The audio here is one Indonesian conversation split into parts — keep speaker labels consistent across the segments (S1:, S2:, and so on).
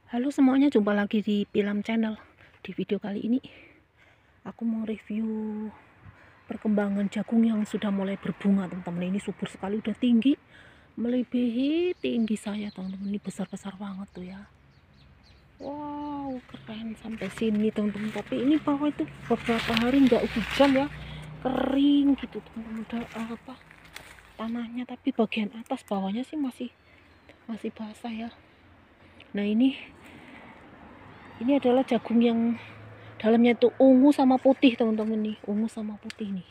S1: Halo semuanya, jumpa lagi di Pilam Channel. Di video kali ini aku mau review perkembangan jagung yang sudah mulai berbunga, teman-teman. Ini subur sekali, udah tinggi, melebihi tinggi saya, teman-teman. Ini besar-besar banget tuh ya. Wow, keren sampai sini, teman-teman. Tapi ini bawah itu beberapa hari nggak hujan ya, kering gitu, teman-teman. Udah tanahnya, tapi bagian atas bawahnya sih masih basah ya. Nah, ini adalah jagung yang dalamnya itu ungu sama putih, teman-teman. Nih ungu sama putih nih,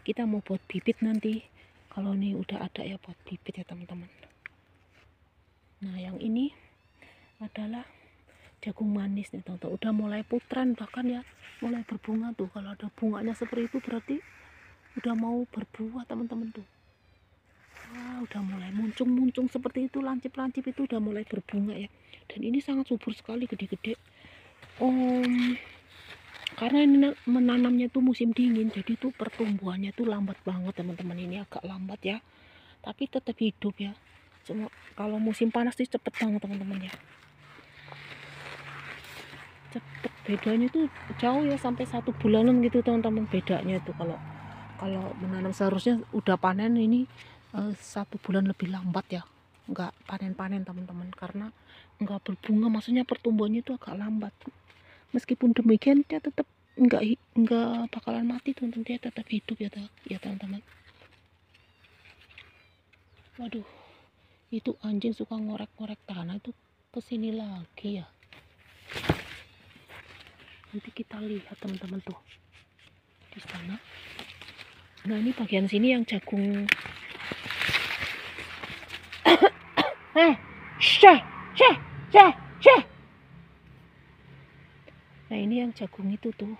S1: kita mau buat bibit nanti kalau ini udah ada ya, buat bibit ya teman-teman. Nah, yang ini adalah jagung manis nih, teman-teman. Udah mulai putran, bahkan ya mulai berbunga tuh. Kalau ada bunganya seperti itu berarti udah mau berbuah, teman-teman tuh. Wah, udah mulai muncung seperti itu, lancip-lancip itu udah mulai berbunga ya. Dan ini sangat subur sekali, gede-gede. Karena ini menanamnya tuh musim dingin, jadi tuh pertumbuhannya tuh lambat banget, teman-teman. Ini agak lambat ya, tapi tetap hidup ya. Cuma kalau musim panas sih cepet banget, teman-teman ya. Cepet, bedanya tuh jauh ya, sampai 1 bulanan gitu, teman-teman. Bedanya itu kalau menanam seharusnya udah panen, ini 1 bulan lebih lambat ya, nggak panen-panen, teman-teman, karena nggak berbunga. Maksudnya pertumbuhannya itu agak lambat. Meskipun demikian dia tetap nggak bakalan mati, teman-teman. Dia tetap hidup ya teman-teman. Waduh, itu anjing suka ngorek-ngorek tanah itu kesini lagi ya. Nanti kita lihat, teman-teman, tuh di sana. Nah, ini bagian sini yang jagung. Nah, ini yang jagung itu tuh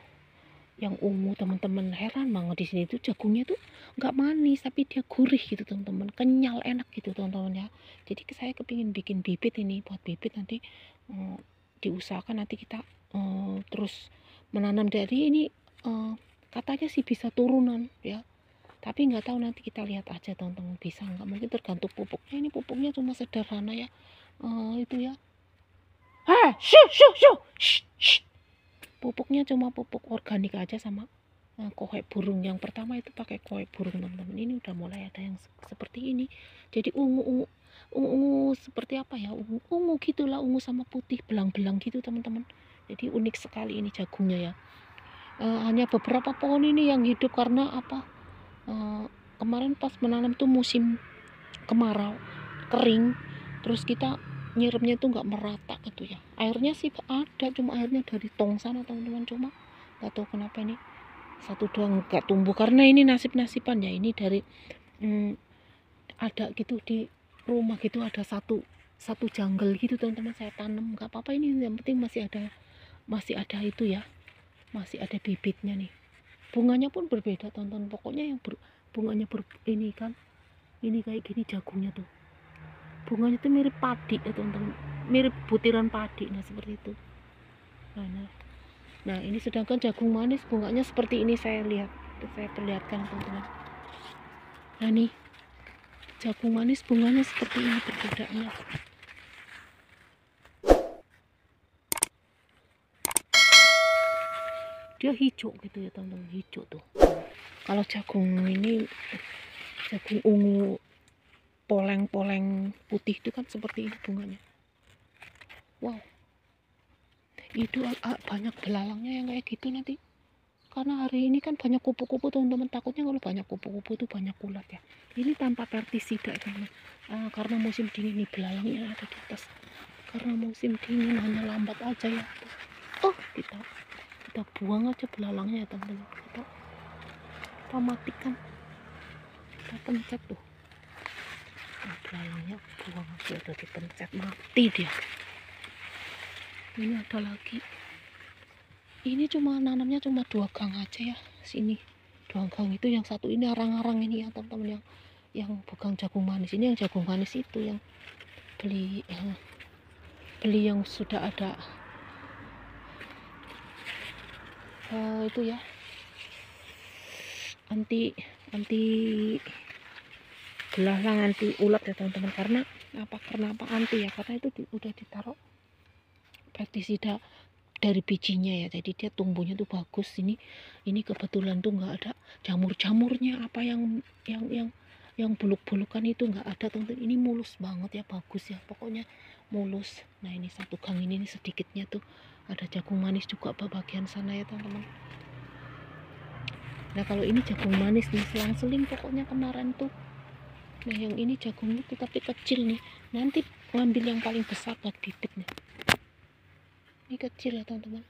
S1: yang ungu, teman-teman. Heran banget di sini tuh jagungnya tuh nggak manis, tapi dia gurih gitu, teman-teman. Kenyal, enak gitu, teman-teman ya. Jadi saya kepingin bikin bibit ini, buat bibit nanti diusahakan nanti kita terus menanam dari ini. Katanya sih bisa turunan ya, tapi nggak tahu, nanti kita lihat aja, teman-teman, bisa nggak. Mungkin tergantung pupuknya. Ini pupuknya cuma sederhana ya, itu ya. Pupuknya cuma pupuk organik aja sama kohek burung. Yang pertama itu pakai kohek burung, teman-teman. Ini udah mulai ada yang seperti ini, jadi ungu seperti apa ya, ungu gitulah, ungu sama putih, belang-belang gitu, teman-teman. Jadi unik sekali ini jagungnya ya. Hanya beberapa pohon ini yang hidup karena apa, kemarin pas menanam tuh musim kemarau, kering, terus kita nyiramnya itu nggak merata gitu ya. Airnya sih ada, cuma airnya dari tong sana, teman-teman. Cuma nggak tahu kenapa ini satu doang nggak tumbuh, karena ini nasib-nasiban ya. Ini dari ada gitu di rumah gitu, ada satu jungle gitu, teman-teman. Saya tanam, nggak apa-apa, ini yang penting masih ada itu ya, masih ada bibitnya nih. Bunganya pun berbeda, teman-teman. Pokoknya yang bunganya ini kan, ini kayak gini jagungnya tuh. Bunganya tuh mirip padi ya, teman-teman, mirip butiran padi. Nah, seperti itu. Nah, ini sedangkan jagung manis bunganya seperti ini, saya perlihatkan, teman-teman. Nah, nih jagung manis bunganya seperti ini perbedaannya. Dia hijau gitu ya, teman-teman, hijau tuh. Kalau jagung ini, jagung ungu poleng-poleng putih itu kan seperti ini bunganya. Wow, itu banyak belalangnya yang kayak gitu nanti, karena hari ini kan banyak kupu-kupu, teman-teman. Takutnya kalau banyak kupu-kupu itu banyak ulat ya. Ini tanpa pestisida, teman-teman. Karena musim dingin nih, belalangnya ada di atas. Karena musim dingin hanya lambat aja ya. Kita buang aja belalangnya ya, teman-teman. Kita matikan, kita pencet tuh. Nah, belalangnya buang aja, udah dipencet, mati dia. Ini ada lagi. Ini cuma nanamnya cuma 2 gang aja ya, sini 2 gang. Itu yang satu ini arang-arang ini ya, teman-teman, yang bukan jagung manis. Ini yang jagung manis itu yang beli yang sudah ada itu ya, anti belalang, anti ulat ya, teman-teman. Karena apa anti ya, karena itu udah ditaruh pestisida dari bijinya ya, jadi dia tumbuhnya tuh bagus. Ini kebetulan tuh nggak ada jamur-jamurnya, apa yang buluk-bulukan itu nggak ada teman-teman. Ini mulus banget ya, bagus ya, pokoknya mulus. Nah ini satu gang ini sedikitnya tuh ada jagung manis juga bagian sana ya teman-teman. Nah kalau ini jagung manis nih, selang-seling pokoknya kemarin tuh. Nah yang ini jagungnya tuh tapi kecil nih, nanti ngambil yang paling besar buat bibit nih. Ini kecil ya teman-teman,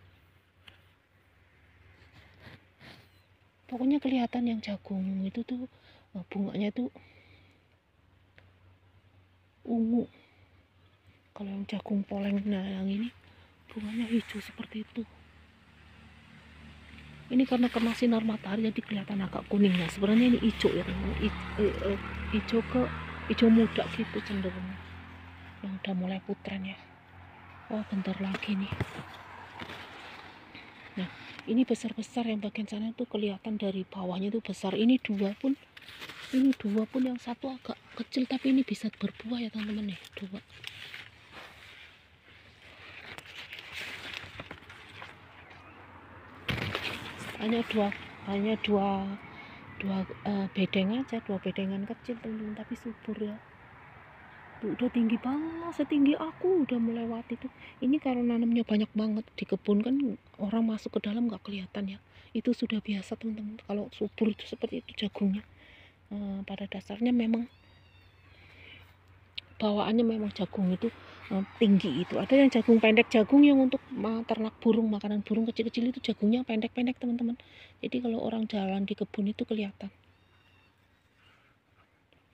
S1: pokoknya kelihatan yang jagung itu tuh bunganya tuh ungu. Kalau yang jagung poleng, nah yang ini bunganya hijau seperti itu. Ini karena kena sinar matahari jadi kelihatan agak kuning. Nah sebenarnya ini hijau ya teman-teman, hijau muda gitu cenderung, yang udah mulai putran ya. Oh bentar lagi nih. Nah ini besar-besar, yang bagian sana tuh kelihatan dari bawahnya tuh besar. Ini dua pun yang satu agak kecil tapi ini bisa berbuah ya teman-teman nih, dua. hanya dua bedeng aja, dua bedengan kecil teman-teman, tapi subur ya. Tuh udah tinggi banget, setinggi aku udah melewati tuh. Ini kalau nanamnya banyak banget di kebun kan, orang masuk ke dalam nggak kelihatan ya, itu sudah biasa teman-teman. Kalau subur itu seperti itu jagungnya. Pada dasarnya memang bawaannya memang jagung itu tinggi itu. Ada yang jagung pendek, jagung yang untuk ternak burung, makanan burung kecil-kecil itu jagungnya pendek-pendek teman-teman. Jadi kalau orang jalan di kebun itu kelihatan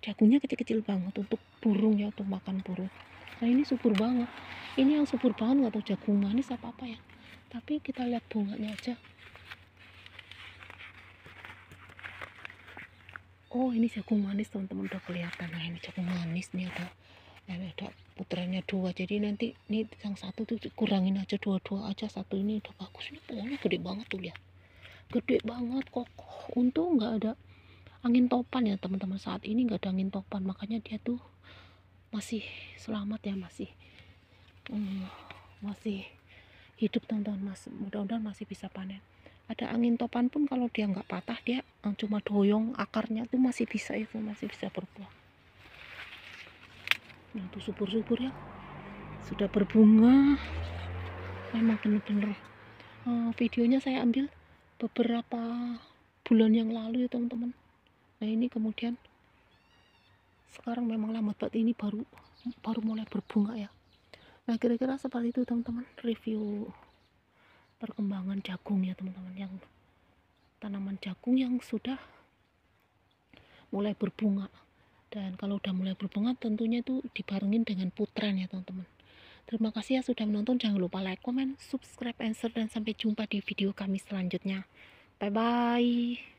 S1: jagungnya kecil-kecil banget untuk burung ya, untuk makan burung. Nah ini subur banget, ini yang subur banget, nggak tahu jagung manis apa ya, tapi kita lihat bunganya aja. Oh ini jagung manis teman-teman, udah kelihatan. Nah ini jagung manis nih, ada putranya dua, jadi nanti ini yang satu tuh kurangin aja, dua aja, satu ini udah bagus. Ini pohonnya gede banget tuh, lihat, gede banget, kokoh. Untung nggak ada angin topan ya teman-teman, saat ini nggak ada angin topan, makanya dia tuh masih selamat ya, masih hidup teman-teman, mudah-mudahan masih bisa panen. Ada angin topan pun kalau dia nggak patah, dia cuma doyong akarnya tuh masih bisa, itu masih bisa berbuah. Nah tuh subur-subur ya, sudah berbunga. Memang bener-bener videonya saya ambil beberapa bulan yang lalu ya teman-teman. Nah ini kemudian sekarang memang lambat banget, ini baru mulai berbunga ya. Nah kira-kira seperti itu teman-teman, review perkembangan jagung ya teman-teman, yang tanaman jagung yang sudah mulai berbunga. Dan kalau udah mulai berbunga tentunya itu dibarengin dengan putran ya teman-teman. Terima kasih ya sudah menonton, jangan lupa like, comment, subscribe, and share, dan sampai jumpa di video kami selanjutnya. Bye bye.